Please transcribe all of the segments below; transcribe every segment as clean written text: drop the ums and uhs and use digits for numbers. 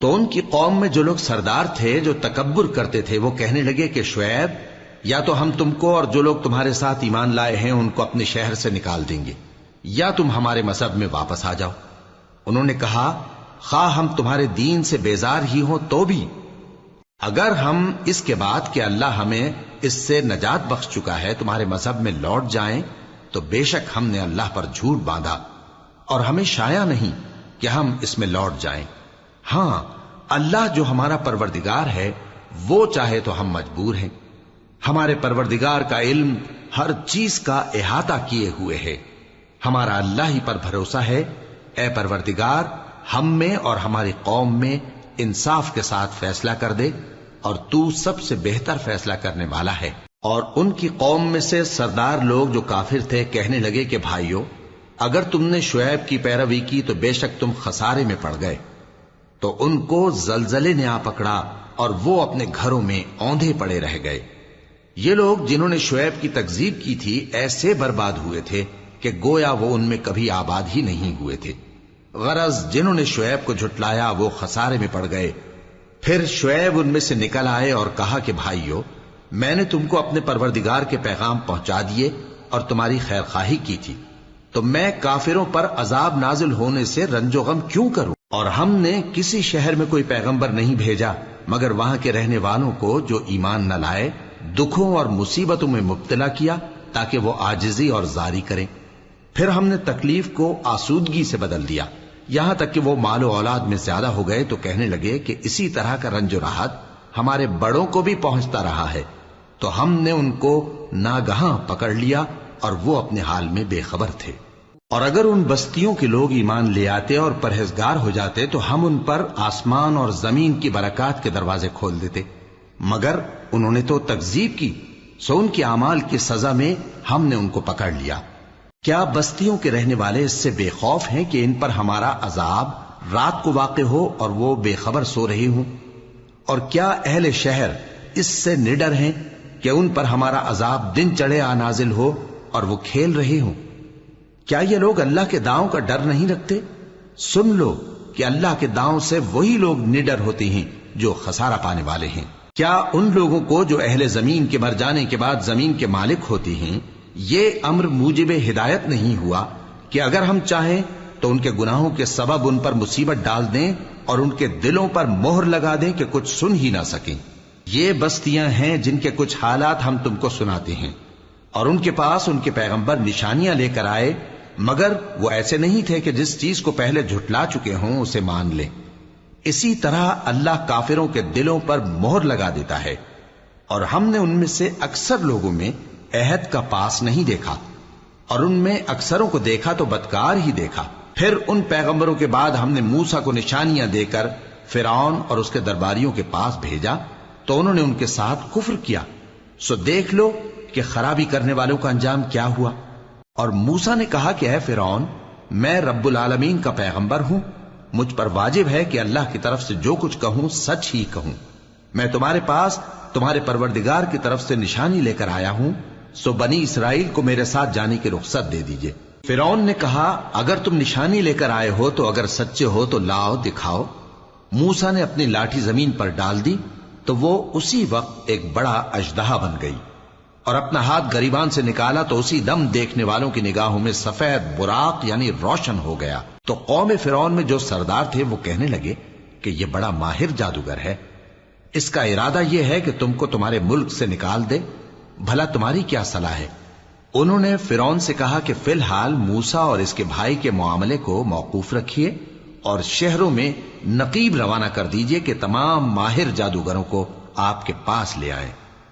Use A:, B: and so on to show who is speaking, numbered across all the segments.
A: تو ان کی قوم میں جو لوگ سردار تھے جو تکبر کرتے تھے وہ کہنے لگے کہ شعیب، یا تو ہم تم کو اور جو لوگ تمہارے ساتھ ایمان لائے ہیں ان کو اپنے شہر سے نکال دیں گے، یا تم ہمارے مذہب میں واپس آ جاؤ۔ انہوں نے کہا خواہ ہم تمہارے دین سے بیزار ہی ہوں تو بھی، اگر ہم اس کے بعد کہ اللہ ہمیں اس سے نجات بخش چکا ہے تمہارے مذہب میں لوٹ جائیں تو بے شک ہم نے اللہ پر جھوٹ باندھا اور ہمیں شایع نہیں کہ ہم اس میں لوٹ جائیں۔ ہاں، اللہ جو ہمارا پروردگار ہے وہ چاہے تو ہم مجبور ہیں، ہمارے پروردگار کا علم ہر چیز کا احاطہ کیے ہوئے ہے، ہمارا اللہ ہی پر بھروسہ ہے۔ اے پروردگار، ہم میں اور ہماری قوم میں انصاف کے ساتھ فیصلہ کر دے، اور تو سب سے بہتر فیصلہ کرنے والا ہے۔ اور ان کی قوم میں سے سردار لوگ جو کافر تھے کہنے لگے کہ بھائیو، اگر تم نے شعیب کی پیروی کی تو بے شک تم خسارے میں پڑ گئے۔ تو ان کو زلزلے نے آ پکڑا اور وہ اپنے گھروں میں اوندھے پڑے رہ گئے۔ یہ لوگ جنہوں نے شعیب کی تکذیب کی تھی ایسے برباد ہوئے تھے کہ گویا وہ ان میں کبھی آباد ہی نہیں ہوئے تھے۔ غرض جنہوں نے شعیب کو جھٹلایا وہ خسارے میں پڑ گئے۔ پھر شعیب ان میں سے نکل آئے اور کہا کہ بھائیو، میں نے تم کو اپنے پروردگار کے پیغام پہنچا دیے اور تمہاری خیر خواہی کی تھی، تو میں کافروں پر عذاب نازل ہونے سے رنج و غم کیوں کروں؟ اور ہم نے کسی شہر میں کوئی پیغمبر نہیں بھیجا مگر وہاں کے رہنے والوں کو جو ایمان نہ لائے دکھوں اور مصیبتوں میں مبتلا کیا تاکہ وہ عاجزی اور زاری کریں۔ پھر ہم نے تکلیف کو آسودگی سے بدل دیا، یہاں تک کہ وہ مال و اولاد میں زیادہ ہو گئے تو کہنے لگے کہ اسی طرح کا رنج و راحت ہمارے بڑوں کو بھی پہنچتا رہا ہے، تو ہم نے ان کو ناگہاں پکڑ لیا اور وہ اپنے حال میں بے خبر تھے۔ اور اگر ان بستیوں کے لوگ ایمان لے آتے اور پرہیزگار ہو جاتے تو ہم ان پر آسمان اور زمین کی برکات کے دروازے کھول دیتے، مگر انہوں نے تو تکذیب کی، سو ان کے اعمال کی سزا میں ہم نے ان کو پکڑ لیا۔ کیا بستیوں کے رہنے والے اس سے بے خوف ہیں کہ ان پر ہمارا عذاب رات کو واقع ہو اور وہ بے خبر سو رہے ہوں؟ اور کیا اہل شہر اس سے نڈر ہیں کہ ان پر ہمارا عذاب دن چڑھے آ نازل ہو اور وہ کھیل رہے ہوں؟ کیا یہ لوگ اللہ کے داؤں کا ڈر نہیں رکھتے؟ سن لو کہ اللہ کے داؤں سے وہی لوگ نڈر ہوتے ہیں جو خسارہ پانے والے ہیں۔ کیا ان لوگوں کو جو اہل زمین کے مر جانے کے بعد زمین کے مالک ہوتے ہیں یہ امر موجب ہدایت نہیں ہوا کہ اگر ہم چاہیں تو ان کے گناہوں کے سبب ان پر مصیبت ڈال دیں اور ان کے دلوں پر مہر لگا دیں کہ کچھ سن ہی نہ سکیں؟ یہ بستیاں ہیں جن کے کچھ حالات ہم تم کو سناتے ہیں، اور ان کے پاس ان کے پیغمبر نشانیاں لے کر آئے، مگر وہ ایسے نہیں تھے کہ جس چیز کو پہلے جھٹلا چکے ہوں اسے مان لیں۔ اسی طرح اللہ کافروں کے دلوں پر مہر لگا دیتا ہے، اور ہم نے ان میں سے اکثر لوگوں میں عہد کا پاس نہیں دیکھا، اور ان میں اکثروں کو دیکھا تو بدکار ہی دیکھا۔ پھر ان پیغمبروں کے بعد ہم نے موسیٰ کو نشانیاں دے کر فرعون اور اس کے درباریوں کے پاس بھیجا تو انہوں نے ان کے ساتھ کفر کیا، سو دیکھ لو کہ خرابی کرنے والوں کا انجام کیا ہوا۔ اور موسیٰ نے کہا کہ اے فرعون، میں رب العالمین کا پیغمبر ہوں، مجھ پر واجب ہے کہ اللہ کی طرف سے جو کچھ کہوں سچ ہی کہوں۔ میں تمہارے پاس تمہارے پروردگار کی طرف سے نشانی لے کر آیا ہوں، سو بنی اسرائیل کو میرے ساتھ جانے کی رخصت دے دیجئے۔ فرعون نے کہا اگر تم نشانی لے کر آئے ہو تو اگر سچے ہو تو لاؤ دکھاؤ۔ موسیٰ نے اپنی لاٹھی زمین پر ڈال دی تو وہ اسی وقت ایک بڑا اژدہا بن گئی، اور اپنا ہاتھ گریبان سے نکالا تو اسی دم دیکھنے والوں کی نگاہوں میں سفید براق یعنی روشن ہو گیا۔ تو قوم فرعون میں جو سردار تھے وہ کہنے لگے کہ یہ بڑا ماہر جادوگر ہے، اس کا ارادہ یہ ہے کہ تم کو تمہارے ملک سے نکال دے، بھلا تمہاری کیا صلاح ہے؟ انہوں نے فرعون سے کہا کہ فی الحال موسیٰ اور اس کے بھائی کے معاملے کو موقوف رکھیے اور شہروں میں نقیب روانہ کر دیجئے کہ تمام ماہر جادوگروں کو آپ کے پاس لے آئیں۔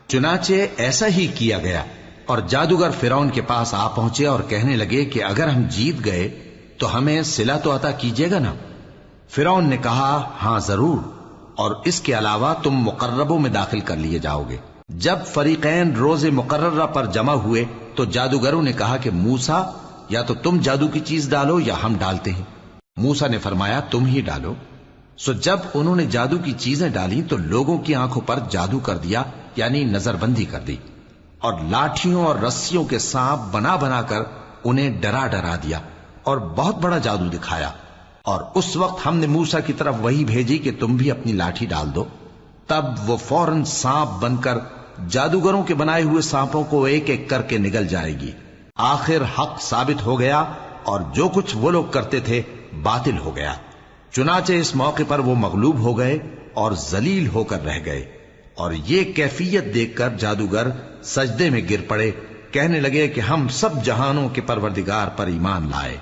A: چنانچہ ایسا ہی کیا گیا، اور جادوگر فرعون کے پاس آ پہنچے اور کہنے لگے کہ اگر ہم جیت گئے تو ہمیں صلہ تو عطا کیجیے گا نا؟ فرعون نے کہا ہاں ضرور، اور اس کے علاوہ تم مقربوں میں داخل کر لیے جاؤ گے۔ جب فریقین روز مقررہ پر جمع ہوئے تو جادوگروں نے کہا کہ موسیٰ یا تو تم جادو کی چیز ڈالو یا ہم ڈالتے ہیں۔ موسیٰ نے فرمایا تم ہی ڈالو۔ سو جب انہوں نے جادو کی چیزیں ڈالی تو لوگوں کی آنکھوں پر جادو کر دیا، یعنی نظر بندی کر دی، اور لاٹھیوں اور رسیوں کے سانپ بنا بنا کر انہیں ڈرا ڈرا دیا اور بہت بڑا جادو دکھایا۔ اور اس وقت ہم نے موسیٰ کی طرف وہی بھیجی کہ تم بھی اپنی لاٹھی ڈال دو، تب وہ فوراً سانپ بن کر جادوگروں کے بنائے ہوئے سانپوں کو ایک ایک کر کے نگل جائے گی۔ آخر حق ثابت ہو گیا اور جو کچھ وہ لوگ کرتے تھے باطل ہو گیا۔ چنانچہ اس موقع پر وہ مغلوب ہو گئے اور ذلیل ہو کر رہ گئے، اور یہ کیفیت دیکھ کر جادوگر سجدے میں گر پڑے، کہنے لگے کہ ہم سب جہانوں کے پروردگار پر ایمان لائے،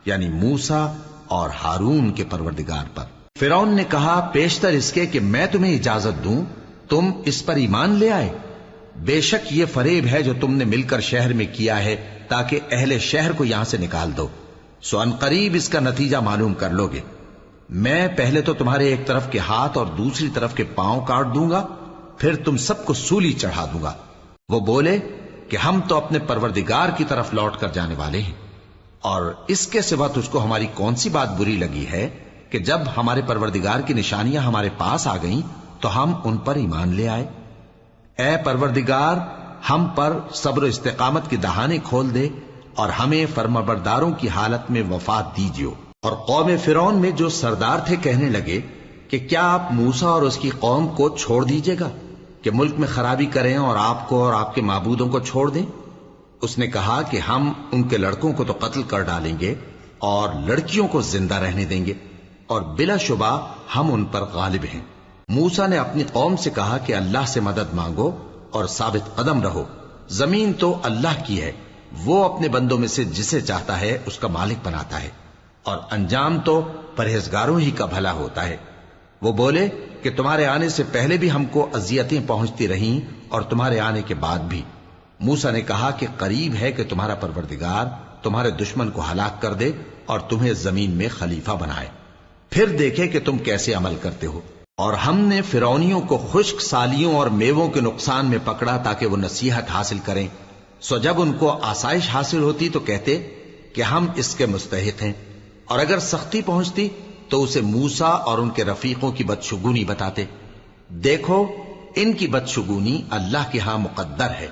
A: یعنی موسیٰ اور ہارون کے پروردگار پر۔ فرعون نے کہا پیشتر اس کے کہ میں تمہیں اجازت دوں تم اس پر ایمان لے آئے، بے شک یہ فریب ہے جو تم نے مل کر شہر میں کیا ہے تاکہ اہل شہر کو یہاں سے نکال دو، سو ان قریب اس کا نتیجہ معلوم کر لو گے۔ میں پہلے تو تمہارے ایک طرف کے ہاتھ اور دوسری طرف کے پاؤں کاٹ دوں گا، پھر تم سب کو سولی چڑھا دوں گا۔ وہ بولے کہ ہم تو اپنے پروردگار کی طرف لوٹ کر جانے والے ہیں، اور اس کے سوا تجھ کو ہماری کون سی بات بری لگی ہے کہ جب ہمارے پروردگار کی نشانیاں ہمارے پاس آ گئیں تو ہم ان پر ایمان لے آئے۔ اے پروردگار، ہم پر صبر و استقامت کی دہانے کھول دے اور ہمیں فرمانبرداروں کی حالت میں وفات دیجیو۔ اور قوم فرعون میں جو سردار تھے کہنے لگے کہ کیا آپ موسیٰ اور اس کی قوم کو چھوڑ دیجیے گا کہ ملک میں خرابی کریں اور آپ کو اور آپ کے معبودوں کو چھوڑ دیں؟ اس نے کہا کہ ہم ان کے لڑکوں کو تو قتل کر ڈالیں گے اور لڑکیوں کو زندہ رہنے دیں گے، اور بلا شبہ ہم ان پر غالب ہیں۔ موسیٰ نے اپنی قوم سے کہا کہ اللہ سے مدد مانگو اور ثابت قدم رہو، زمین تو اللہ کی ہے، وہ اپنے بندوں میں سے جسے چاہتا ہے اس کا مالک بناتا ہے، اور انجام تو پرہیزگاروں ہی کا بھلا ہوتا ہے۔ وہ بولے کہ تمہارے آنے سے پہلے بھی ہم کو اذیتیں پہنچتی رہیں اور تمہارے آنے کے بعد بھی۔ موسیٰ نے کہا کہ قریب ہے کہ تمہارا پروردگار تمہارے دشمن کو ہلاک کر دے اور تمہیں زمین میں خلیفہ بنائے، پھر دیکھے کہ تم کیسے عمل کرتے ہو۔ اور ہم نے فرعونیوں کو خشک سالیوں اور میووں کے نقصان میں پکڑا تاکہ وہ نصیحت حاصل کریں، سو جب ان کو آسائش حاصل ہوتی تو کہتے کہ ہم اس کے مستحق ہیں، اور اگر سختی پہنچتی تو اسے موسیٰ اور ان کے رفیقوں کی بدشگونی بتاتے۔ دیکھو ان کی بدشگونی اللہ کے ہاں مقدر ہے،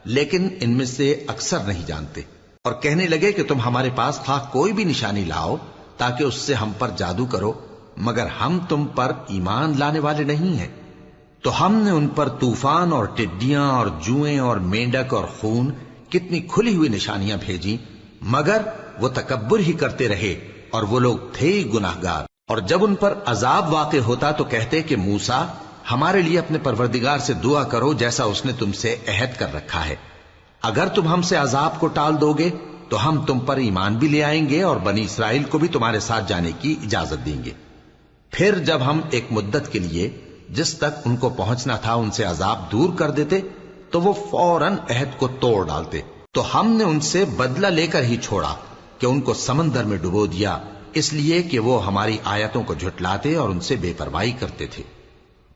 A: لیکن ان میں سے اکثر نہیں جانتے۔ اور کہنے لگے کہ تم ہمارے پاس خواہ کوئی بھی نشانی لاؤ تاکہ اس سے ہم پر جادو کرو، مگر ہم تم پر ایمان لانے والے نہیں ہیں۔ تو ہم نے ان پر طوفان اور ٹڈیاں اور جوئیں اور مینڈک اور خون کتنی کھلی ہوئی نشانیاں بھیجی، مگر وہ تکبر ہی کرتے رہے اور وہ لوگ تھے ہی گناہگار۔ اور جب ان پر عذاب واقع ہوتا تو کہتے کہ موسیٰ ہمارے لیے اپنے پروردگار سے دعا کرو جیسا اس نے تم سے عہد کر رکھا ہے، اگر تم ہم سے عذاب کو ٹال دو گے تو ہم تم پر ایمان بھی لے آئیں گے اور بنی اسرائیل کو بھی تمہارے ساتھ جانے کی اجازت دیں گے۔ پھر جب ہم ایک مدت کے لیے جس تک ان کو پہنچنا تھا ان سے عذاب دور کر دیتے تو وہ فوراً عہد کو توڑ ڈالتے، تو ہم نے ان سے بدلہ لے کر ہی چھوڑا کہ ان کو سمندر میں ڈبو دیا، اس لیے کہ وہ ہماری آیتوں کو جھٹلاتے اور ان سے بے پرواہی کرتے تھے۔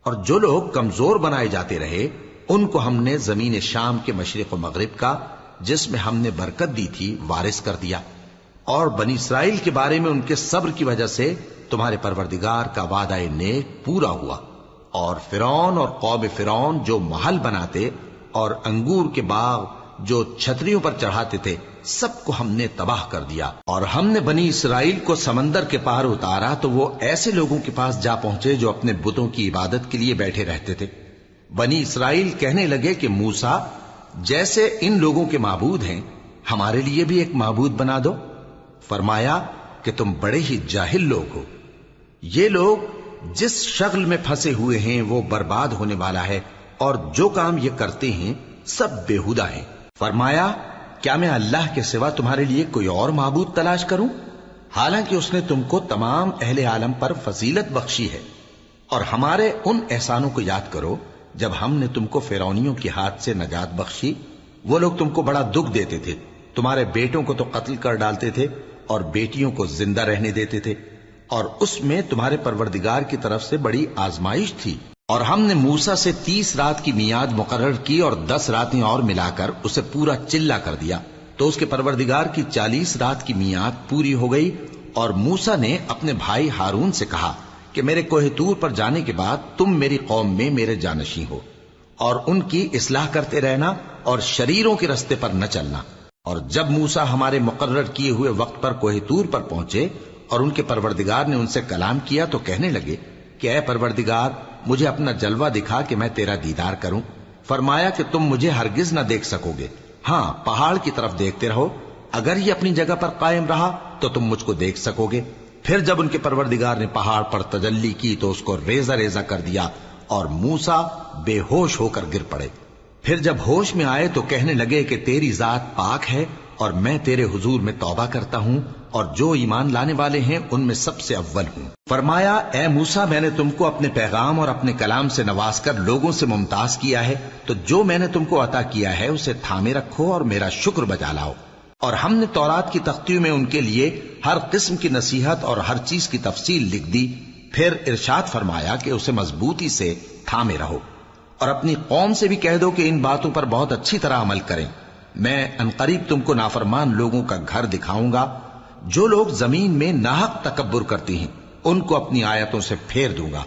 A: اور جو لوگ کمزور بنائے جاتے رہے ان کو ہم نے زمین شام کے مشرق و مغرب کا جس میں ہم نے برکت دی تھی وارث کر دیا، اور بنی اسرائیل کے بارے میں ان کے صبر کی وجہ سے تمہارے پروردگار کا وعدہ نیک پورا ہوا۔ اور فرعون اور قوم فرعون جو محل بناتے اور انگور کے باغ جو چھتریوں پر چڑھاتے تھے سب کو ہم نے تباہ کر دیا۔ اور ہم نے بنی اسرائیل کو سمندر کے پار اتارا تو وہ ایسے لوگوں کے پاس جا پہنچے جو اپنے بتوں کی عبادت کے لیے بیٹھے رہتے تھے۔ بنی اسرائیل کہنے لگے کہ موسیٰ جیسے ان لوگوں کے معبود ہیں ہمارے لیے بھی ایک معبود بنا دو۔ فرمایا کہ تم بڑے ہی جاہل لوگ ہو، یہ لوگ جس شغل میں پھنسے ہوئے ہیں وہ برباد ہونے والا ہے، اور جو کام یہ کرتے ہیں سب بےہودہ ہیں۔ فرمایا کیا میں اللہ کے سوا تمہارے لیے کوئی اور معبود تلاش کروں، حالانکہ اس نے تم کو تمام اہل عالم پر فضیلت بخشی ہے۔ اور ہمارے ان احسانوں کو یاد کرو جب ہم نے تم کو فرعونیوں کے ہاتھ سے نجات بخشی، وہ لوگ تم کو بڑا دکھ دیتے تھے، تمہارے بیٹوں کو تو قتل کر ڈالتے تھے اور بیٹیوں کو زندہ رہنے دیتے تھے، اور اس میں تمہارے پروردگار کی طرف سے بڑی آزمائش تھی۔ اور ہم نے موسیٰ سے 30 رات کی میعاد مقرر کی اور 10 راتیں اور ملا کر اسے پورا چلا کر دیا، تو اس کے پروردگار کی 40 رات کی میعاد پوری ہو گئی۔ اور موسیٰ نے اپنے بھائی ہارون سے کہا کہ میرے کوہ طور پر جانے کے بعد تم میری قوم میں میرے جانشین ہو، اور ان کی اصلاح کرتے رہنا اور شریروں کے رستے پر نہ چلنا۔ اور جب موسیٰ ہمارے مقرر کیے ہوئے وقت پر کوہ طور پر پہنچے اور ان کے پروردگار نے ان سے کلام کیا تو کہنے لگے کہ اے پروردگار مجھے اپنا جلوہ دکھا کہ میں تیرا دیدار کروں۔ فرمایا کہ تم مجھے ہرگز نہ دیکھ سکو گے، ہاں پہاڑ کی طرف دیکھتے رہو، اگر یہ اپنی جگہ پر قائم رہا تو تم مجھ کو دیکھ سکو گے۔ پھر جب ان کے پروردگار نے پہاڑ پر تجلی کی تو اس کو ریزہ ریزہ کر دیا اور موسیٰ بے ہوش ہو کر گر پڑے۔ پھر جب ہوش میں آئے تو کہنے لگے کہ تیری ذات پاک ہے اور میں تیرے حضور میں توبہ کرتا ہوں اور جو ایمان لانے والے ہیں ان میں سب سے اول ہوں۔ فرمایا اے موسیٰ میں نے تم کو اپنے پیغام اور اپنے کلام سے نواز کر لوگوں سے ممتاز کیا ہے، تو جو میں نے تم کو عطا کیا ہے اسے تھامے رکھو اور میرا شکر بجا لاؤ۔ اور ہم نے تورات کی تختیوں میں ان کے لیے ہر قسم کی نصیحت اور ہر چیز کی تفصیل لکھ دی۔ پھر ارشاد فرمایا کہ اسے مضبوطی سے تھامے رہو اور اپنی قوم سے بھی کہہ دو کہ ان باتوں پر بہت اچھی طرح عمل کریں۔ میں انقریب تم کو نافرمان لوگوں کا گھر دکھاؤں گا، جو لوگ زمین میں ناحق تکبر کرتی ہیں ان کو اپنی آیتوں سے پھیر دوں گا۔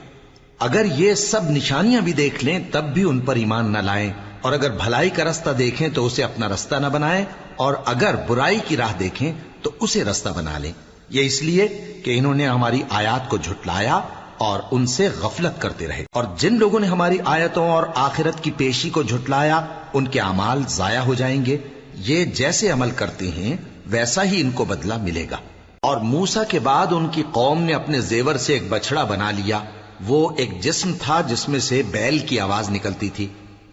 A: اگر یہ سب نشانیاں بھی دیکھ لیں تب بھی ان پر ایمان نہ لائیں، اور اگر بھلائی کا رستہ دیکھیں تو اسے اپنا رستہ نہ بنائیں، اور اگر برائی کی راہ دیکھیں تو اسے رستہ بنا لیں۔ یہ اس لیے کہ انہوں نے ہماری آیات کو جھٹلایا اور ان سے غفلت کرتے رہے، اور جن لوگوں نے ہماری آیتوں اور آخرت کی پیشی کو جھٹلایا ان کے اعمال ضائع ہو جائیں گے۔ یہ جیسے عمل کرتے ہیں ویسا ہی ان کو بدلہ ملے گا۔ اور موسیٰ کے بعد ان کی قوم نے اپنے زیور سے ایک بچڑا بنا لیا، وہ ایک جسم تھا جس میں سے بیل کی آواز نکلتی تھی۔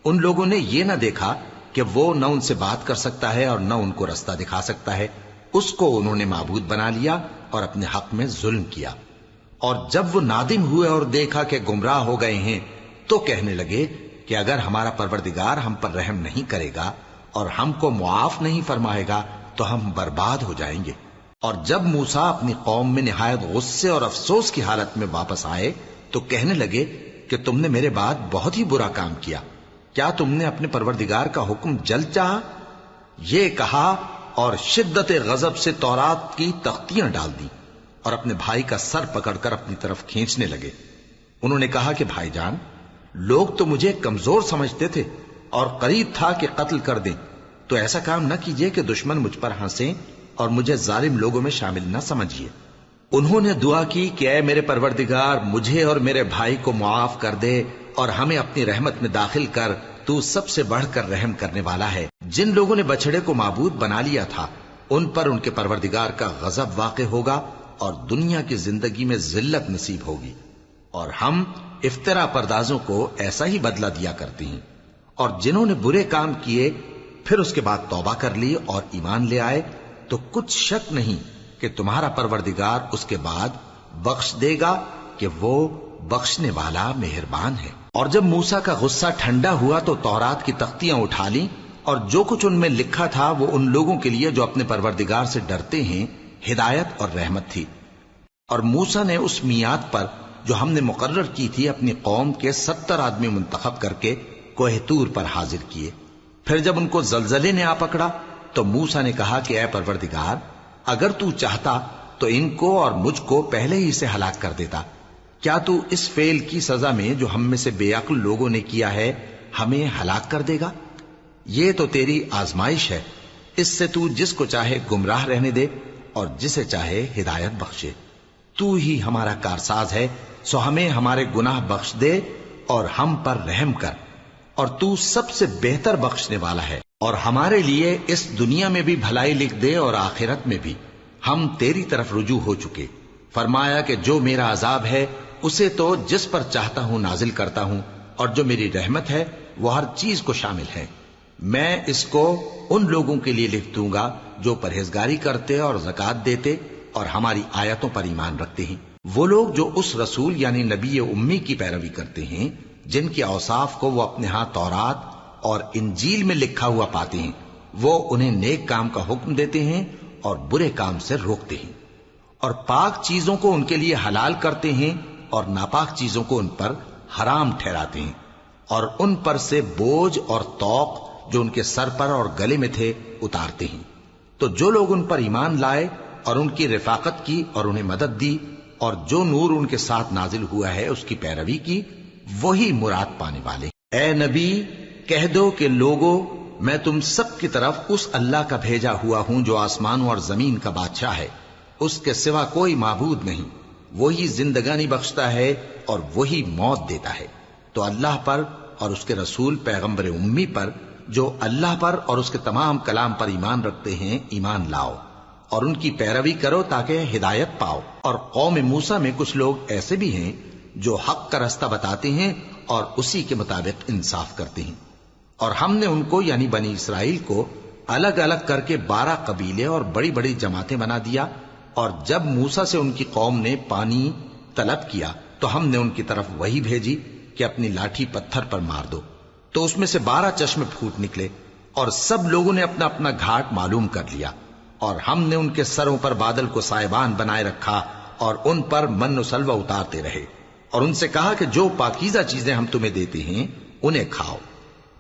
A: ان لوگوں نے یہ نہ دیکھا کہ وہ نہ ان سے بات کر سکتا ہے اور نہ ان کو رستہ دکھا سکتا ہے، اس کو انہوں نے معبود بنا لیا اور اپنے حق میں ظلم کیا۔ اور جب وہ نادم ہوئے اور دیکھا کہ گمراہ ہو گئے ہیں تو کہنے لگے کہ اگر ہمارا پروردگار ہم پر رحم نہیں کرے گا اور ہم کو معاف نہیں فرمائے گا تو ہم برباد ہو جائیں گے۔ اور جب موسیٰ اپنی قوم میں نہایت غصے اور افسوس کی حالت میں واپس آئے تو کہنے لگے کہ تم نے میرے بعد بہت ہی برا کام کیا، کیا تم نے اپنے پروردگار کا حکم جلد چاہا؟ یہ کہا اور شدت غضب سے تورات کی تختیاں ڈال دی اور اپنے بھائی کا سر پکڑ کر اپنی طرف کھینچنے لگے۔ انہوں نے کہا کہ بھائی جان، لوگ تو مجھے کمزور سمجھتے تھے اور قریب تھا کہ قتل کر دیں، تو ایسا کام نہ کیجیے کہ دشمن مجھ پر ہنسیں اور مجھے ظالم لوگوں میں شامل نہ سمجھیے۔ انہوں نے دعا کی کہ اے میرے پروردگار مجھے اور میرے بھائی کو معاف کر دے اور ہمیں اپنی رحمت میں داخل کر، تو سب سے بڑھ کر رحم کرنے والا ہے۔ جن لوگوں نے بچڑے کو معبود بنا لیا تھا ان پر ان کے پروردگار کا غضب واقع ہوگا اور دنیا کی زندگی میں ذلت نصیب ہوگی، اور ہم افترا پردازوں کو ایسا ہی بدلہ دیا کرتے ہیں۔ اور جنہوں نے برے کام کیے پھر اس کے بعد توبہ کر لی اور ایمان لے آئے تو کچھ شک نہیں کہ تمہارا پروردگار اس کے بعد بخش دے گا کہ وہ بخشنے والا مہربان ہے۔ اور جب موسیٰ کا غصہ ٹھنڈا ہوا تو تورات کی تختیاں اٹھا لیں، اور جو کچھ ان میں لکھا تھا وہ ان لوگوں کے لیے جو اپنے پروردگار سے ڈرتے ہیں ہدایت اور رحمت تھی۔ اور موسیٰ نے اس میعاد پر جو ہم نے مقرر کی تھی اپنی قوم کے 70 آدمی منتخب کر کے کوہ طور پر حاضر کیے۔ پھر جب ان کو زلزلے نے آ پکڑا تو موسیٰ نے کہا کہ اے پروردگار اگر تو چاہتا تو ان کو اور مجھ کو پہلے ہی سے ہلاک کر دیتا، کیا تو اس فعل کی سزا میں جو ہم میں سے بے عقل لوگوں نے کیا ہے ہمیں ہلاک کر دے گا؟ یہ تو تیری آزمائش ہے، اس سے تو جس کو چاہے گمراہ رہنے دے اور جسے چاہے ہدایت بخشے۔ تو ہی ہمارا کارساز ہے، سو ہمیں ہمارے گناہ بخش دے اور ہم پر رحم کر، اور تو سب سے بہتر بخشنے والا ہے، اور ہمارے لیے اس دنیا میں بھی بھلائی لکھ دے اور آخرت میں بھی، ہم تیری طرف رجوع ہو چکے۔ فرمایا کہ جو میرا عذاب ہے اسے تو جس پر چاہتا ہوں نازل کرتا ہوں، اور جو میری رحمت ہے وہ ہر چیز کو شامل ہے۔ میں اس کو ان لوگوں کے لیے لکھ دوں گا جو پرہیزگاری کرتے اور زکوٰۃ دیتے اور ہماری آیتوں پر ایمان رکھتے ہیں، وہ لوگ جو اس رسول یعنی نبی امی کی پیروی کرتے ہیں جن کے اوصاف کو وہ اپنے ہاں تورات اور انجیل میں لکھا ہوا پاتے ہیں، وہ انہیں نیک کام کا حکم دیتے ہیں اور برے کام سے روکتے ہیں، اور پاک چیزوں کو ان کے لیے حلال کرتے ہیں اور ناپاک چیزوں کو ان پر حرام ٹھہراتے ہیں، اور ان پر سے بوجھ اور طوق جو ان کے سر پر اور گلے میں تھے اتارتے ہیں۔ تو جو لوگ ان پر ایمان لائے اور ان کی رفاقت کی اور انہیں مدد دی اور جو نور ان کے ساتھ نازل ہوا ہے اس کی پیروی کی، وہی مراد پانے والے۔ اے نبی کہہ دو کہ لوگوں میں تم سب کی طرف اس اللہ کا بھیجا ہوا ہوں جو آسمانوں اور زمین کا بادشاہ ہے، اس کے سوا کوئی معبود نہیں، وہی زندگانی بخشتا ہے اور وہی موت دیتا ہے۔ تو اللہ پر اور اس کے رسول پیغمبر امی پر، جو اللہ پر اور اس کے تمام کلام پر ایمان رکھتے ہیں، ایمان لاؤ اور ان کی پیروی کرو تاکہ ہدایت پاؤ۔ اور قوم موسیٰ میں کچھ لوگ ایسے بھی ہیں جو حق کا رستہ بتاتے ہیں اور اسی کے مطابق انصاف کرتے ہیں۔ اور ہم نے ان کو یعنی بنی اسرائیل کو الگ الگ کر کے 12 قبیلے اور بڑی بڑی جماعتیں بنا دیا، اور جب موسیٰ سے ان کی قوم نے پانی طلب کیا تو ہم نے ان کی طرف وہی بھیجی کہ اپنی لاٹھی پتھر پر مار دو، تو اس میں سے 12 چشمے پھوٹ نکلے، اور سب لوگوں نے اپنا اپنا گھاٹ معلوم کر لیا۔ اور ہم نے ان کے سروں پر بادل کو سائبان بنائے رکھا اور ان پر من و سلوہ اتارتے رہے، اور ان سے کہا کہ جو پاکیزہ چیزیں ہم تمہیں دیتے ہیں انہیں کھاؤ۔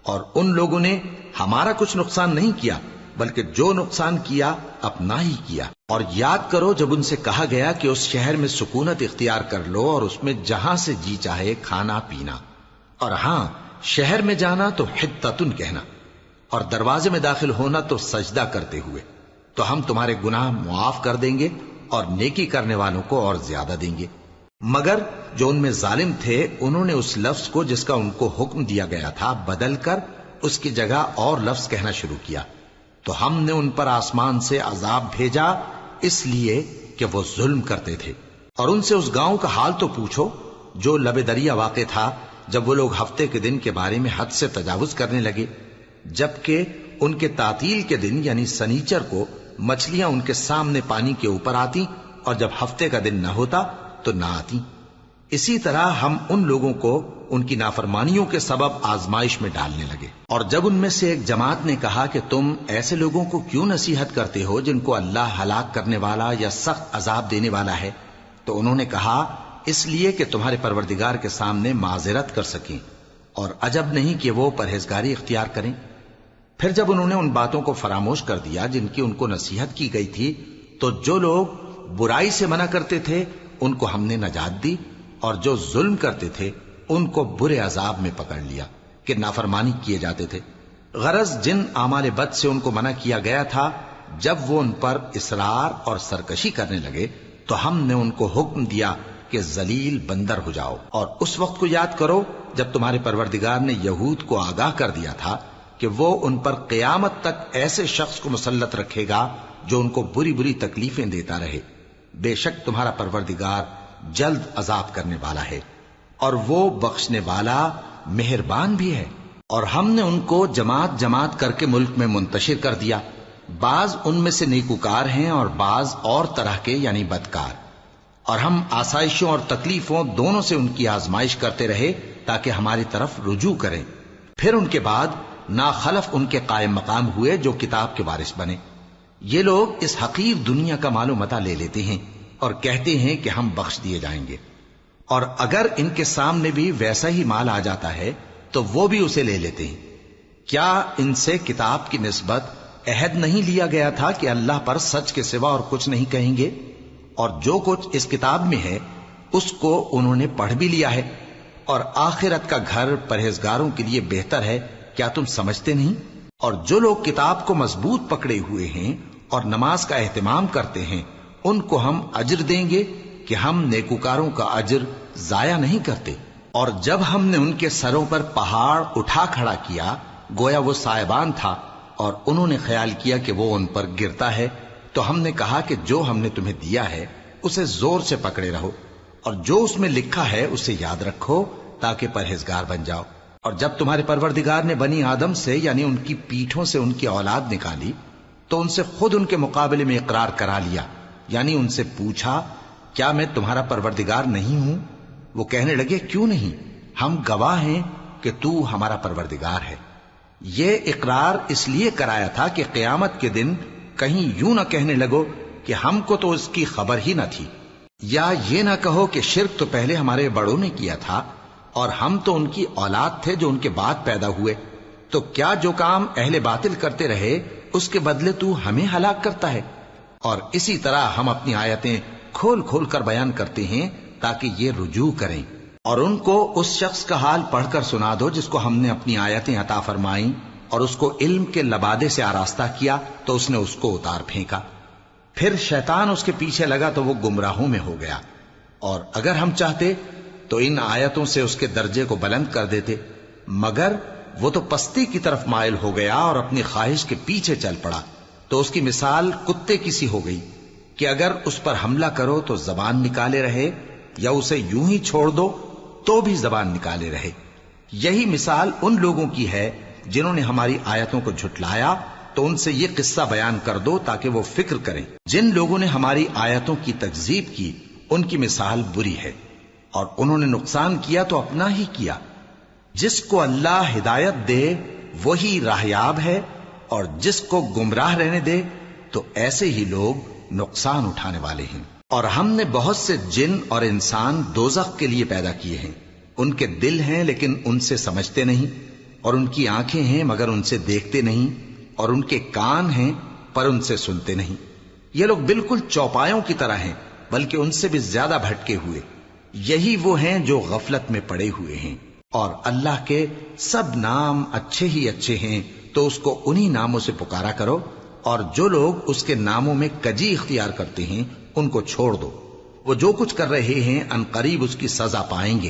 A: اور ان لوگوں نے ہمارا کچھ نقصان نہیں کیا، بلکہ جو نقصان کیا اپنا ہی کیا۔ اور یاد کرو جب ان سے کہا گیا کہ اس شہر میں سکونت اختیار کر لو اور اس میں جہاں سے جی چاہے کھانا پینا، اور ہاں شہر میں جانا تو حتتن کہنا، اور دروازے میں داخل ہونا تو سجدہ کرتے ہوئے، تو ہم تمہارے گناہ معاف کر دیں گے اور نیکی کرنے والوں کو اور زیادہ دیں گے۔ مگر جو ان میں ظالم تھے انہوں نے اس لفظ کو جس کا ان کو حکم دیا گیا تھا بدل کر اس کی جگہ اور لفظ کہنا شروع کیا، تو ہم نے ان پر آسمان سے عذاب بھیجا اس لیے کہ وہ ظلم کرتے تھے۔ اور ان سے اس گاؤں کا حال تو پوچھو جو لب دریا واقع تھا، جب وہ لوگ ہفتے کے دن کے بارے میں حد سے تجاوز کرنے لگے، جبکہ ان کے تعطیل کے دن یعنی سنیچر کو مچھلیاں ان کے سامنے پانی کے اوپر آتی، اور جب ہفتے کا دن نہ ہوتا تو نہ آتی۔ اسی طرح ہم ان لوگوں کو ان کی نافرمانیوں کے سبب آزمائش میں ڈالنے لگے۔ اور جب ان میں سے ایک جماعت نے کہا کہ تم ایسے لوگوں کو کیوں نصیحت کرتے ہو جن کو اللہ ہلاک کرنے والا یا سخت عذاب دینے والا ہے، تو انہوں نے کہا اس لیے کہ تمہارے پروردگار کے سامنے معذرت کر سکیں، اور عجب نہیں کہ وہ پرہیزگاری اختیار کریں۔ پھر جب انہوں نے ان باتوں کو فراموش کر دیا جن کی ان کو نصیحت کی گئی تھی، تو جو لوگ برائی سے منع کرتے تھے ان کو ہم نے نجات دی، اور جو ظلم کرتے تھے ان کو برے عذاب میں پکڑ لیا کہ نافرمانی کیے جاتے تھے۔ غرض جن اعمال بد سے ان کو منع کیا گیا تھا، جب وہ ان پر اصرار اور سرکشی کرنے لگے تو ہم نے ان کو حکم دیا کہ ذلیل بندر ہو جاؤ۔ اور اس وقت کو یاد کرو جب تمہارے پروردگار نے یہود کو آگاہ کر دیا تھا کہ وہ ان پر قیامت تک ایسے شخص کو مسلط رکھے گا جو ان کو بری بری تکلیفیں دیتا رہے۔ بے شک تمہارا پروردگار جلد عذاب کرنے والا ہے، اور وہ بخشنے والا مہربان بھی ہے۔ اور ہم نے ان کو جماعت جماعت کر کے ملک میں منتشر کر دیا، بعض ان میں سے نیکوکار ہیں اور بعض اور طرح کے یعنی بدکار۔ اور ہم آسائشوں اور تکلیفوں دونوں سے ان کی آزمائش کرتے رہے تاکہ ہماری طرف رجوع کریں۔ پھر ان کے بعد ناخلف ان کے قائم مقام ہوئے جو کتاب کے وارث بنے۔ یہ لوگ اس حقیر دنیا کا مال و متاع لے لیتے ہیں اور کہتے ہیں کہ ہم بخش دیے جائیں گے، اور اگر ان کے سامنے بھی ویسا ہی مال آ جاتا ہے تو وہ بھی اسے لے لیتے ہیں۔ کیا ان سے کتاب کی نسبت عہد نہیں لیا گیا تھا کہ اللہ پر سچ کے سوا اور کچھ نہیں کہیں گے؟ اور جو کچھ اس کتاب میں ہے اس کو انہوں نے پڑھ بھی لیا ہے، اور آخرت کا گھر پرہیزگاروں کے لیے بہتر ہے، کیا تم سمجھتے نہیں؟ اور جو لوگ کتاب کو مضبوط پکڑے ہوئے ہیں اور نماز کا اہتمام کرتے ہیں ان کو ہم اجر دیں گے کہ ہم نیکوکاروں کا اجر ضائع نہیں کرتے۔ اور جب ہم نے ان کے سروں پر پہاڑ اٹھا کھڑا کیا گویا وہ سائبان تھا، اور انہوں نے خیال کیا کہ وہ ان پر گرتا ہے، تو ہم نے کہا کہ جو ہم نے تمہیں دیا ہے اسے زور سے پکڑے رہو، اور جو اس میں لکھا ہے اسے یاد رکھو تاکہ پرہیزگار بن جاؤ۔ اور جب تمہارے پروردگار نے بنی آدم سے یعنی ان کی پیٹھوں سے ان کی اولاد نکالی تو ان سے خود ان کے مقابلے میں اقرار کرا لیا، یعنی ان سے پوچھا کیا میں تمہارا پروردگار نہیں ہوں؟ وہ کہنے لگے کیوں نہیں، ہم گواہ ہیں کہ تو ہمارا پروردگار ہے۔ یہ اقرار اس لیے کرایا تھا کہ قیامت کے دن کہیں یوں نہ کہنے لگو کہ ہم کو تو اس کی خبر ہی نہ تھی، یا یہ نہ کہو کہ شرک تو پہلے ہمارے بڑوں نے کیا تھا اور ہم تو ان کی اولاد تھے جو ان کے بعد پیدا ہوئے، تو کیا جو کام اہل باطل کرتے رہے اس کے بدلے تو ہمیں ہلاک کرتا ہے؟ اور اسی طرح ہم اپنی آیتیں کھول کھول کر بیان کرتے ہیں تاکہ یہ رجوع کریں۔ اور ان کو اس شخص کا حال پڑھ کر سنا دو جس کو ہم نے اپنی آیتیں عطا فرمائیں اور اس کو علم کے لبادے سے آراستہ کیا تو اس نے اس کو اتار پھینکا۔ پھر شیطان اس کے پیچھے لگا تو وہ گمراہوں میں ہو گیا، اور اگر ہم چاہتے تو ان آیتوں سے اس کے درجے کو بلند کر دیتے، مگر وہ تو پستی کی طرف مائل ہو گیا اور اپنی خواہش کے پیچھے چل پڑا، تو اس کی مثال کتے کی سی ہو گئی کہ اگر اس پر حملہ کرو تو زبان نکالے رہے، یا اسے یوں ہی چھوڑ دو تو بھی زبان نکالے رہے۔ یہی مثال ان لوگوں کی ہے جنہوں نے ہماری آیتوں کو جھٹلایا، تو ان سے یہ قصہ بیان کر دو تاکہ وہ فکر کریں۔ جن لوگوں نے ہماری آیتوں کی تکذیب کی ان کی مثال بری ہے، اور انہوں نے نقصان کیا تو اپنا ہی کیا۔ جس کو اللہ ہدایت دے وہی راہیاب ہے، اور جس کو گمراہ رہنے دے تو ایسے ہی لوگ نقصان اٹھانے والے ہیں۔ اور ہم نے بہت سے جن اور انسان دوزخ کے لیے پیدا کیے ہیں، ان کے دل ہیں لیکن ان سے سمجھتے نہیں، اور ان کی آنکھیں ہیں مگر ان سے دیکھتے نہیں، اور ان کے کان ہیں پر ان سے سنتے نہیں۔ یہ لوگ بالکل چوپایوں کی طرح ہیں، بلکہ ان سے بھی زیادہ بھٹکے ہوئے۔ یہی وہ ہیں جو غفلت میں پڑے ہوئے ہیں۔ اور اللہ کے سب نام اچھے ہی اچھے ہیں، تو اس کو انہی ناموں سے پکارا کرو، اور جو لوگ اس کے ناموں میں کجی اختیار کرتے ہیں ان کو چھوڑ دو۔ وہ جو کچھ کر رہے ہیں ان قریب اس کی سزا پائیں گے۔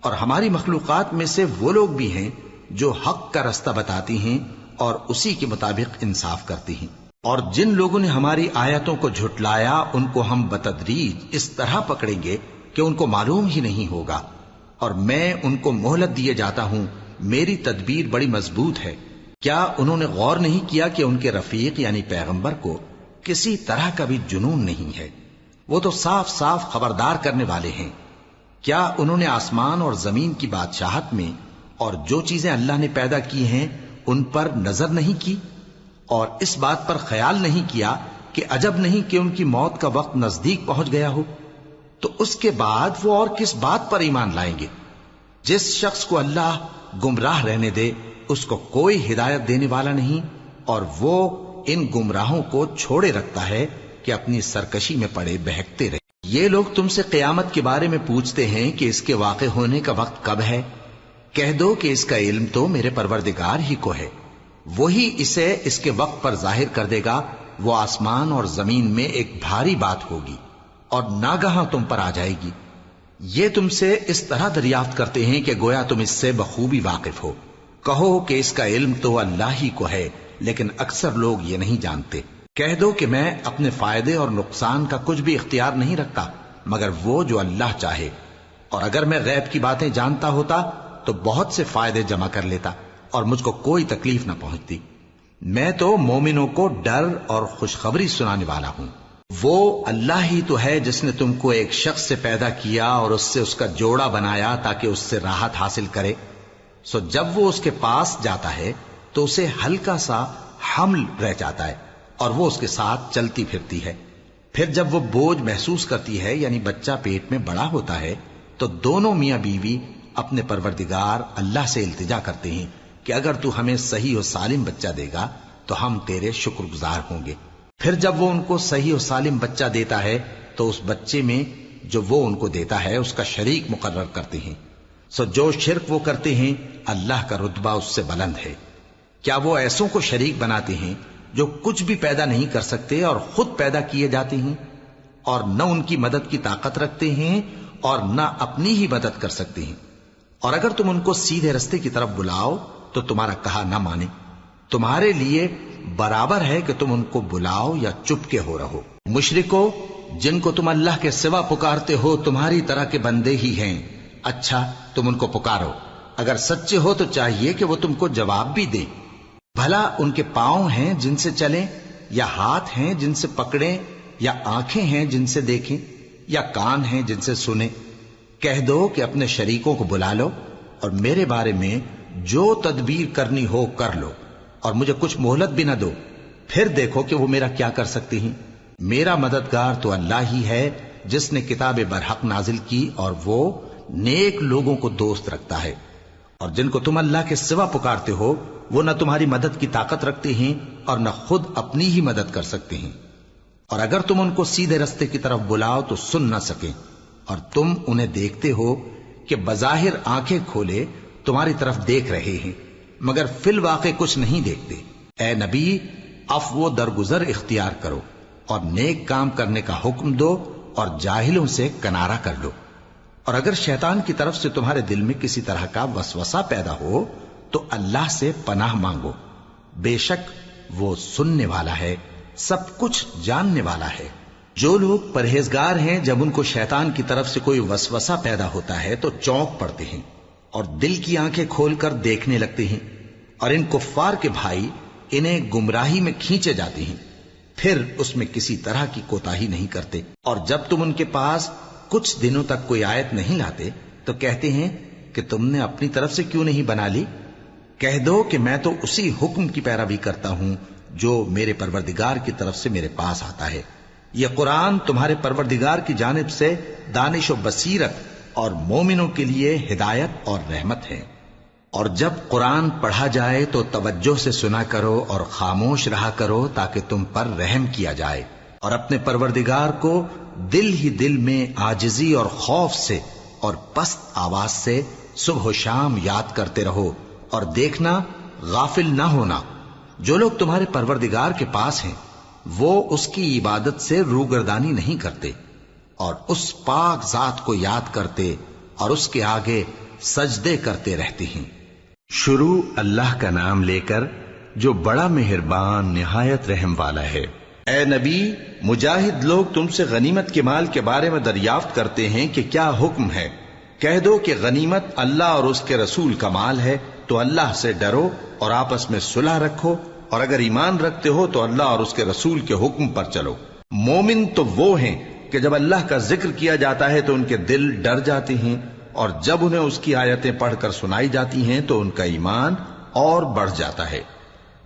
A: اور ہماری مخلوقات میں سے وہ لوگ بھی ہیں جو حق کا رستہ بتاتی ہیں اور اسی کے مطابق انصاف کرتی ہیں۔ اور جن لوگوں نے ہماری آیتوں کو جھٹلایا ان کو ہم بتدریج اس طرح پکڑیں گے کہ ان کو معلوم ہی نہیں ہوگا، اور میں ان کو مہلت دیے جاتا ہوں، میری تدبیر بڑی مضبوط ہے۔ کیا انہوں نے غور نہیں کیا کہ ان کے رفیق یعنی پیغمبر کو کسی طرح کا بھی جنون نہیں ہے؟ وہ تو صاف صاف خبردار کرنے والے ہیں۔ کیا انہوں نے آسمان اور زمین کی بادشاہت میں اور جو چیزیں اللہ نے پیدا کی ہیں ان پر نظر نہیں کی، اور اس بات پر خیال نہیں کیا کہ عجب نہیں کہ ان کی موت کا وقت نزدیک پہنچ گیا ہو؟ تو اس کے بعد وہ اور کس بات پر ایمان لائیں گے؟ جس شخص کو اللہ گمراہ رہنے دے اس کو کوئی ہدایت دینے والا نہیں، اور وہ ان گمراہوں کو چھوڑے رکھتا ہے کہ اپنی سرکشی میں پڑے بہکتے رہے۔ یہ لوگ تم سے قیامت کے بارے میں پوچھتے ہیں کہ اس کے واقع ہونے کا وقت کب ہے؟ کہہ دو کہ اس کا علم تو میرے پروردگار ہی کو ہے، وہی اسے اس کے وقت پر ظاہر کر دے گا۔ وہ آسمان اور زمین میں ایک بھاری بات ہوگی اور ناگہاں تم پر آ جائے گی۔ یہ تم سے اس طرح دریافت کرتے ہیں کہ گویا تم اس سے بخوبی واقف ہو۔ کہو کہ اس کا علم تو اللہ ہی کو ہے، لیکن اکثر لوگ یہ نہیں جانتے۔ کہہ دو کہ میں اپنے فائدے اور نقصان کا کچھ بھی اختیار نہیں رکھتا مگر وہ جو اللہ چاہے، اور اگر میں غیب کی باتیں جانتا ہوتا تو بہت سے فائدے جمع کر لیتا اور مجھ کو کوئی تکلیف نہ پہنچتی۔ میں تو مومنوں کو ڈر اور خوشخبری سنانے والا ہوں۔ وہ اللہ ہی تو ہے جس نے تم کو ایک شخص سے پیدا کیا اور اس سے اس کا جوڑا بنایا تاکہ اس سے راحت حاصل کرے۔ سو جب وہ اس کے پاس جاتا ہے تو اسے ہلکا سا حمل رہ جاتا ہے اور وہ اس کے ساتھ چلتی پھرتی ہے۔ پھر جب وہ بوجھ محسوس کرتی ہے یعنی بچہ پیٹ میں بڑا ہوتا ہے تو دونوں میاں بیوی اپنے پروردگار اللہ سے التجا کرتے ہیں کہ اگر تو ہمیں صحیح و سالم بچہ دے گا تو ہم تیرے شکر گزار ہوں گے۔ پھر جب وہ ان کو صحیح و سالم بچہ دیتا ہے تو اس بچے میں جو وہ ان کو دیتا ہے اس کا شریک مقرر کرتے ہیں۔ سو جو شرک وہ کرتے ہیں اللہ کا رتبہ اس سے بلند ہے۔ کیا وہ ایسوں کو شریک بناتے ہیں جو کچھ بھی پیدا نہیں کر سکتے اور خود پیدا کیے جاتے ہیں، اور نہ ان کی مدد کی طاقت رکھتے ہیں اور نہ اپنی ہی مدد کر سکتے ہیں؟ اور اگر تم ان کو سیدھے رستے کی طرف بلاؤ تو تمہارا کہا نہ مانے، تمہارے لیے برابر ہے کہ تم ان کو بلاؤ یا چپ کے ہو رہو۔ مشرکو، جن کو تم اللہ کے سوا پکارتے ہو تمہاری طرح کے بندے ہی ہیں، اچھا تم ان کو پکارو، اگر سچے ہو تو چاہیے کہ وہ تم کو جواب بھی دیں۔ بھلا ان کے پاؤں ہیں جن سے چلیں، یا ہاتھ ہیں جن سے پکڑیں، یا آنکھیں ہیں جن سے دیکھیں، یا کان ہیں جن سے سنیں؟ کہہ دو کہ اپنے شریکوں کو بلا لو اور میرے بارے میں جو تدبیر کرنی ہو کر لو، اور مجھے کچھ مہلت بھی نہ دو، پھر دیکھو کہ وہ میرا کیا کر سکتے ہیں۔ میرا مددگار تو اللہ ہی ہے جس نے کتاب برحق نازل کی، اور وہ نیک لوگوں کو دوست رکھتا ہے۔ اور جن کو تم اللہ کے سوا پکارتے ہو وہ نہ تمہاری مدد کی طاقت رکھتے ہیں اور نہ خود اپنی ہی مدد کر سکتے ہیں، اور اگر تم ان کو سیدھے رستے کی طرف بلاؤ تو سن نہ سکیں، اور تم انہیں دیکھتے ہو کہ بظاہر آنکھیں کھولے تمہاری طرف دیکھ رہے ہیں مگر فی الواقع کچھ نہیں دیکھتے۔ اے نبی، عفو و درگزر اختیار کرو اور نیک کام کرنے کا حکم دو اور جاہلوں سے کنارہ کر لو۔ اور اگر شیطان کی طرف سے تمہارے دل میں کسی طرح کا وسوسہ پیدا ہو تو اللہ سے پناہ مانگو، بے شک وہ سننے والا ہے، سب کچھ جاننے والا ہے۔ جو لوگ پرہیزگار ہیں جب ان کو شیطان کی طرف سے کوئی وسوسہ پیدا ہوتا ہے تو چونک پڑتے ہیں اور دل کی آنکھیں کھول کر دیکھنے لگتے ہیں، اور ان کفار کے بھائی انہیں گمراہی میں کھینچے جاتے ہیں، پھر اس میں کسی طرح کی کوتاہی نہیں کرتے۔ اور جب تم ان کے پاس کچھ دنوں تک کوئی آیت نہیں لاتے تو کہتے ہیں کہ تم نے اپنی طرف سے کیوں نہیں بنا لی؟ کہہ دو کہ میں تو اسی حکم کی پیروی کرتا ہوں جو میرے پروردگار کی طرف سے میرے پاس آتا ہے۔ یہ قرآن تمہارے پروردگار کی جانب سے دانش و بصیرت اور مومنوں کے لیے ہدایت اور رحمت ہے۔ اور جب قرآن پڑھا جائے تو توجہ سے سنا کرو اور خاموش رہا کرو تاکہ تم پر رحم کیا جائے، اور اپنے پروردگار کو دل ہی دل میں عاجزی اور خوف سے اور پست آواز سے صبح و شام یاد کرتے رہو، اور دیکھنا غافل نہ ہونا۔ جو لوگ تمہارے پروردگار کے پاس ہیں وہ اس کی عبادت سے روگردانی نہیں کرتے اور اس پاک ذات کو یاد کرتے اور اس کے آگے سجدے کرتے رہتے ہیں۔ شروع اللہ کا نام لے کر جو بڑا مہربان نہایت رحم والا ہے۔ اے نبی، مجاہد لوگ تم سے غنیمت کے مال کے بارے میں دریافت کرتے ہیں کہ کیا حکم ہے۔ کہہ دو کہ غنیمت اللہ اور اس کے رسول کا مال ہے، تو اللہ سے ڈرو اور آپس میں صلح رکھو، اور اگر ایمان رکھتے ہو تو اللہ اور اس کے رسول کے حکم پر چلو۔ مومن تو وہ ہیں کہ جب اللہ کا ذکر کیا جاتا ہے تو ان کے دل ڈر جاتے ہیں، اور جب انہیں اس کی آیتیں پڑھ کر سنائی جاتی ہیں تو ان کا ایمان اور بڑھ جاتا ہے،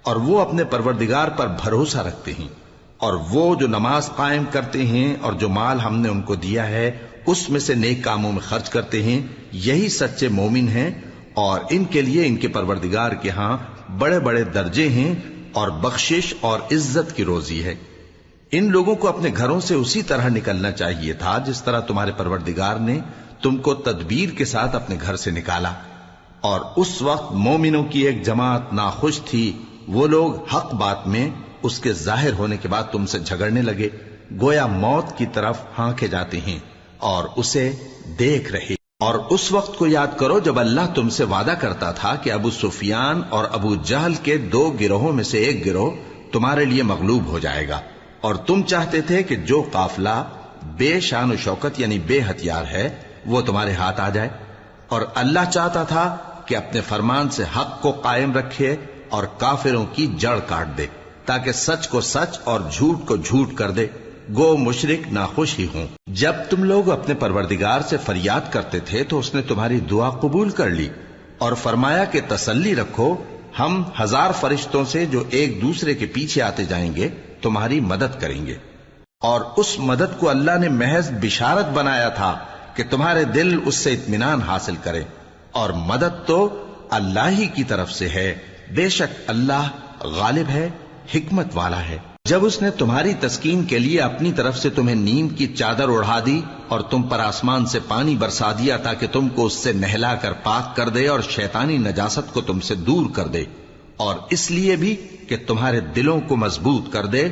A: اور وہ اپنے پروردگار پر بھروسہ رکھتے ہیں، اور وہ جو نماز قائم کرتے ہیں اور جو مال ہم نے ان کو دیا ہے اس میں سے نیک کاموں میں خرچ کرتے ہیں، یہی سچے مومن ہیں، اور ان کے لیے ان کے پروردگار کے ہاں بڑے بڑے درجے ہیں اور بخشش اور عزت کی روزی ہے۔ ان لوگوں کو اپنے گھروں سے اسی طرح نکلنا چاہیے تھا جس طرح تمہارے پروردگار نے تم کو تدبیر کے ساتھ اپنے گھر سے نکالا، اور اس وقت مومنوں کی ایک جماعت ناخوش تھی، وہ لوگ حق بات میں اس کے ظاہر ہونے کے بعد تم سے جھگڑنے لگے، گویا موت کی طرف ہانکے جاتے ہیں اور اسے دیکھ رہے۔ اور اس وقت کو یاد کرو جب اللہ تم سے وعدہ کرتا تھا کہ ابو سفیان اور ابو جہل کے 2 گروہوں میں سے ایک گروہ تمہارے لیے مغلوب ہو جائے گا، اور تم چاہتے تھے کہ جو قافلہ بے شان و شوکت یعنی بے ہتھیار ہے وہ تمہارے ہاتھ آ جائے، اور اللہ چاہتا تھا کہ اپنے فرمان سے حق کو قائم رکھے اور کافروں کی جڑ کاٹ دے، تاکہ سچ کو سچ اور جھوٹ کو جھوٹ کر دے، گو مشرک ناخوش ہی ہوں۔ جب تم لوگ اپنے پروردگار سے فریاد کرتے تھے تو اس نے تمہاری دعا قبول کر لی اور فرمایا کہ تسلی رکھو، ہم 1000 فرشتوں سے جو ایک دوسرے کے پیچھے آتے جائیں گے تمہاری مدد کریں گے۔ اور اس مدد کو اللہ نے محض بشارت بنایا تھا کہ تمہارے دل اس سے اطمینان حاصل کرے، اور مدد تو اللہ ہی کی طرف سے ہے، بے شک اللہ غالب ہے، حکمت والا ہے۔ جب اس نے تمہاری تسکین کے لیے اپنی طرف سے تمہیں نیند کی چادر اڑھا دی اور تم پر آسمان سے پانی برسا دیا تاکہ تم کو اس سے نہلا کر پاک کر دے اور شیطانی نجاست کو تم سے دور کر دے، اور اس لیے بھی کہ تمہارے دلوں کو مضبوط کر دے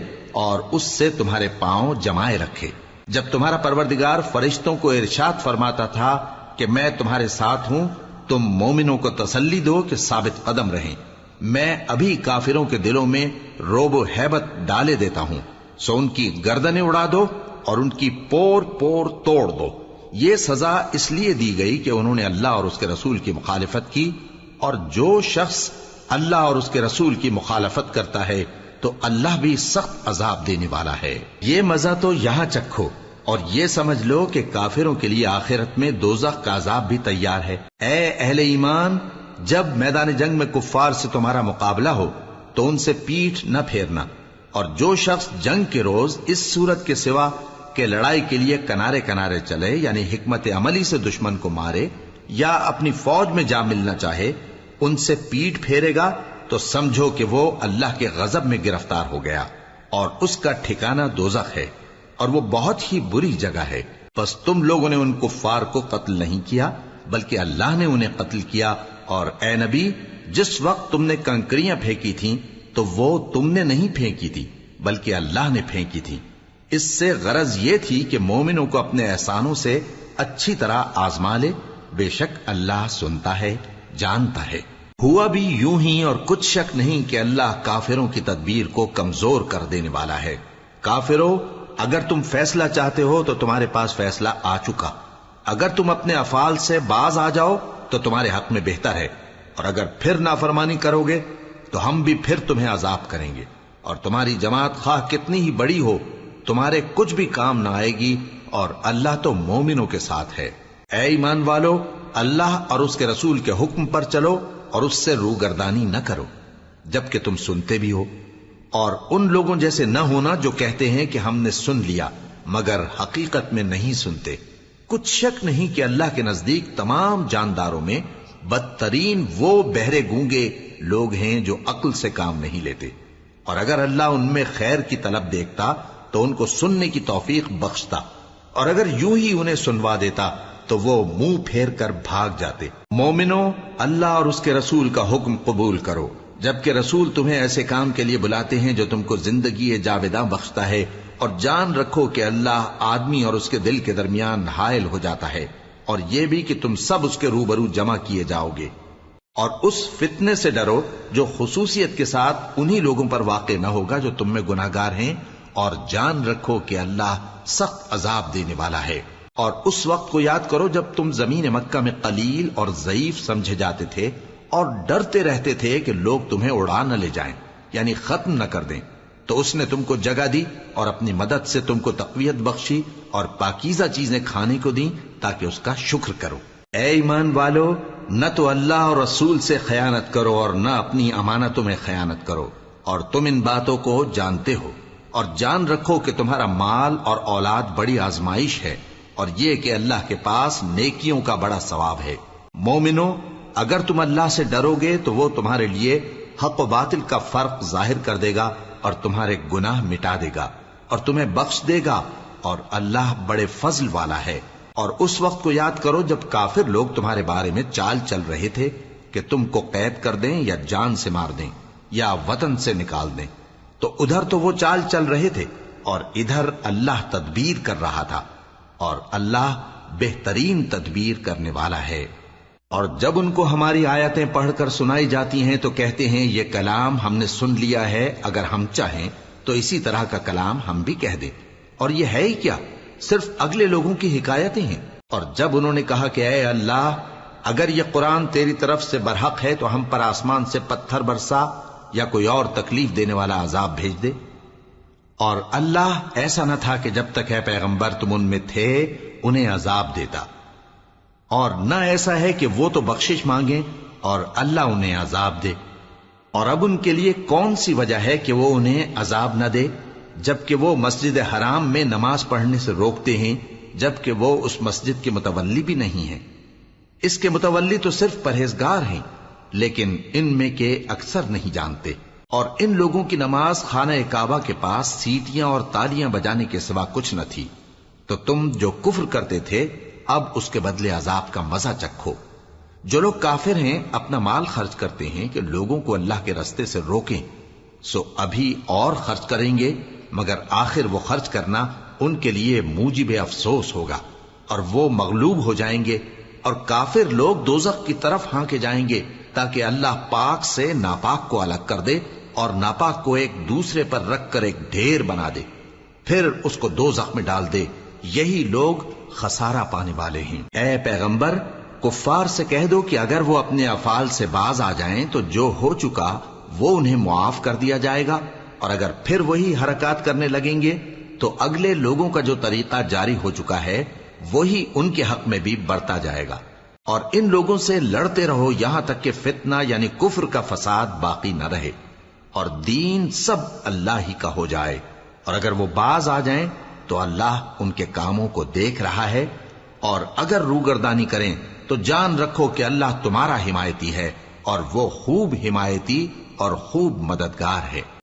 A: اور اس سے تمہارے پاؤں جمائے رکھے۔ جب تمہارا پروردگار فرشتوں کو ارشاد فرماتا تھا کہ میں تمہارے ساتھ ہوں، تم مومنوں کو تسلی دو کہ ثابت قدم رہیں، میں ابھی کافروں کے دلوں میں روب و ہیبت ڈالے دیتا ہوں، سو ان کی گردنیں اڑا دو اور ان کی پور پور توڑ دو۔ یہ سزا اس لیے دی گئی کہ انہوں نے اللہ اور اس کے رسول کی مخالفت کی، اور جو شخص اللہ اور اس کے رسول کی مخالفت کرتا ہے تو اللہ بھی سخت عذاب دینے والا ہے۔ یہ مزہ تو یہاں چکھو اور یہ سمجھ لو کہ کافروں کے لیے آخرت میں دوزخ کا عذاب بھی تیار ہے۔ اے اہل ایمان، جب میدان جنگ میں کفار سے تمہارا مقابلہ ہو تو ان سے پیٹھ نہ پھیرنا، اور جو شخص جنگ کے روز اس صورت کے سوا کہ لڑائی کے لیے کنارے کنارے چلے یعنی حکمت عملی سے دشمن کو مارے یا اپنی فوج میں جا ملنا چاہے، ان سے پیٹھ پھیرے گا تو سمجھو کہ وہ اللہ کے غضب میں گرفتار ہو گیا، اور اس کا ٹھکانہ دوزخ ہے، اور وہ بہت ہی بری جگہ ہے۔ پس تم لوگوں نے ان کفار کو قتل نہیں کیا بلکہ اللہ نے انہیں قتل کیا، اور اے نبی، جس وقت تم نے کنکریاں پھینکی تھیں تو وہ تم نے نہیں پھینکی تھی بلکہ اللہ نے پھینکی تھی، اس سے غرض یہ تھی کہ مومنوں کو اپنے احسانوں سے اچھی طرح آزما لے، بے شک اللہ سنتا ہے، جانتا ہے۔ ہوا بھی یوں ہی، اور کچھ شک نہیں کہ اللہ کافروں کی تدبیر کو کمزور کر دینے والا ہے۔ کافروں، اگر تم فیصلہ چاہتے ہو تو تمہارے پاس فیصلہ آ چکا، اگر تم اپنے افعال سے باز آ جاؤ تو تمہارے حق میں بہتر ہے، اور اگر پھر نافرمانی کرو گے تو ہم بھی پھر تمہیں عذاب کریں گے، اور تمہاری جماعت خواہ کتنی ہی بڑی ہو تمہارے کچھ بھی کام نہ آئے گی، اور اللہ تو مومنوں کے ساتھ ہے۔ اے ایمان والو، اللہ اور اس کے رسول کے حکم پر چلو اور اس سے روگردانی نہ کرو جبکہ تم سنتے بھی ہو، اور ان لوگوں جیسے نہ ہونا جو کہتے ہیں کہ ہم نے سن لیا مگر حقیقت میں نہیں سنتے۔ کچھ شک نہیں کہ اللہ کے نزدیک تمام جانداروں میں بدترین وہ بہرے گونگے لوگ ہیں جو عقل سے کام نہیں لیتے، اور اگر اللہ ان میں خیر کی طلب دیکھتا تو ان کو سننے کی توفیق بخشتا، اور اگر یوں ہی انہیں سنوا دیتا تو وہ منہ پھیر کر بھاگ جاتے۔ مومنوں، اللہ اور اس کے رسول کا حکم قبول کرو، جبکہ رسول تمہیں ایسے کام کے لیے بلاتے ہیں جو تم کو زندگی جاوداں بخشتا ہے، اور جان رکھو کہ اللہ آدمی اور اس کے دل کے درمیان حائل ہو جاتا ہے، اور یہ بھی کہ تم سب اس کے روبرو جمع کیے جاؤ گے۔ اور اس فتنے سے ڈرو جو خصوصیت کے ساتھ انہی لوگوں پر واقع نہ ہوگا جو تم میں گناہ گار ہیں، اور جان رکھو کہ اللہ سخت عذاب دینے والا ہے۔ اور اس وقت کو یاد کرو جب تم زمین مکہ میں قلیل اور ضعیف سمجھے جاتے تھے اور ڈرتے رہتے تھے کہ لوگ تمہیں اڑا نہ لے جائیں، یعنی ختم نہ کر دیں، تو اس نے تم کو جگہ دی اور اپنی مدد سے تم کو تقویت بخشی اور پاکیزہ چیزیں کھانے کو دیں تاکہ اس کا شکر کرو۔ اے ایمان والو، نہ تو اللہ اور رسول سے خیانت کرو اور نہ اپنی امانتوں میں خیانت کرو، اور تم ان باتوں کو جانتے ہو، اور جان رکھو کہ تمہارا مال اور اولاد بڑی آزمائش ہے، اور یہ کہ اللہ کے پاس نیکیوں کا بڑا ثواب ہے۔ مومنو، اگر تم اللہ سے ڈرو گے تو وہ تمہارے لیے حق و باطل کا فرق ظاہر کر دے گا اور تمہارے گناہ مٹا دے گا اور تمہیں بخش دے گا، اور اللہ بڑے فضل والا ہے۔ اور اس وقت کو یاد کرو جب کافر لوگ تمہارے بارے میں چال چل رہے تھے کہ تم کو قید کر دیں یا جان سے مار دیں یا وطن سے نکال دیں، تو ادھر تو وہ چال چل رہے تھے اور ادھر اللہ تدبیر کر رہا تھا، اور اللہ بہترین تدبیر کرنے والا ہے۔ اور جب ان کو ہماری آیتیں پڑھ کر سنائی جاتی ہیں تو کہتے ہیں یہ کلام ہم نے سن لیا ہے، اگر ہم چاہیں تو اسی طرح کا کلام ہم بھی کہہ دیں، اور یہ ہے ہی کیا، صرف اگلے لوگوں کی حکایتیں ہیں۔ اور جب انہوں نے کہا کہ اے اللہ، اگر یہ قرآن تیری طرف سے برحق ہے تو ہم پر آسمان سے پتھر برسا یا کوئی اور تکلیف دینے والا عذاب بھیج دے۔ اور اللہ ایسا نہ تھا کہ جب تک ہے پیغمبر تم ان میں تھے انہیں عذاب دیتا، اور نہ ایسا ہے کہ وہ تو بخشش مانگیں اور اللہ انہیں عذاب دے۔ اور اب ان کے لیے کون سی وجہ ہے کہ وہ انہیں عذاب نہ دے، جبکہ وہ مسجد حرام میں نماز پڑھنے سے روکتے ہیں، جبکہ وہ اس مسجد کے متولی بھی نہیں ہیں۔ اس کے متولی تو صرف پرہیزگار ہیں، لیکن ان میں کے اکثر نہیں جانتے۔ اور ان لوگوں کی نماز خانہ کعبہ کے پاس سیٹیاں اور تالیاں بجانے کے سوا کچھ نہ تھی، تو تم جو کفر کرتے تھے اب اس کے بدلے عذاب کا مزہ چکھو۔ جو لوگ کافر ہیں اپنا مال خرچ کرتے ہیں کہ لوگوں کو اللہ کے رستے سے روکیں، سو ابھی اور خرچ کریں گے، مگر آخر وہ خرچ کرنا ان کے لیے موجب افسوس ہوگا، اور وہ مغلوب ہو جائیں گے، اور کافر لوگ دوزخ کی طرف ہانکے جائیں گے تاکہ اللہ پاک سے ناپاک کو الگ کر دے اور ناپاک کو ایک دوسرے پر رکھ کر ایک ڈھیر بنا دے، پھر اس کو دوزخ میں ڈال دے۔ یہی لوگ خسارہ پانے والے ہیں۔ اے پیغمبر، کفار سے کہہ دو کہ اگر وہ اپنے افعال سے باز آ جائیں تو جو ہو چکا وہ انہیں معاف کر دیا جائے گا، اور اگر پھر وہی حرکات کرنے لگیں گے تو اگلے لوگوں کا جو طریقہ جاری ہو چکا ہے وہی ان کے حق میں بھی برتا جائے گا۔ اور ان لوگوں سے لڑتے رہو یہاں تک کہ فتنہ یعنی کفر کا فساد باقی نہ رہے اور دین سب اللہ ہی کا ہو جائے، اور اگر وہ باز آ جائیں تو اللہ ان کے کاموں کو دیکھ رہا ہے، اور اگر روگردانی کریں تو جان رکھو کہ اللہ تمہارا حمایتی ہے، اور وہ خوب حمایتی اور خوب مددگار ہے۔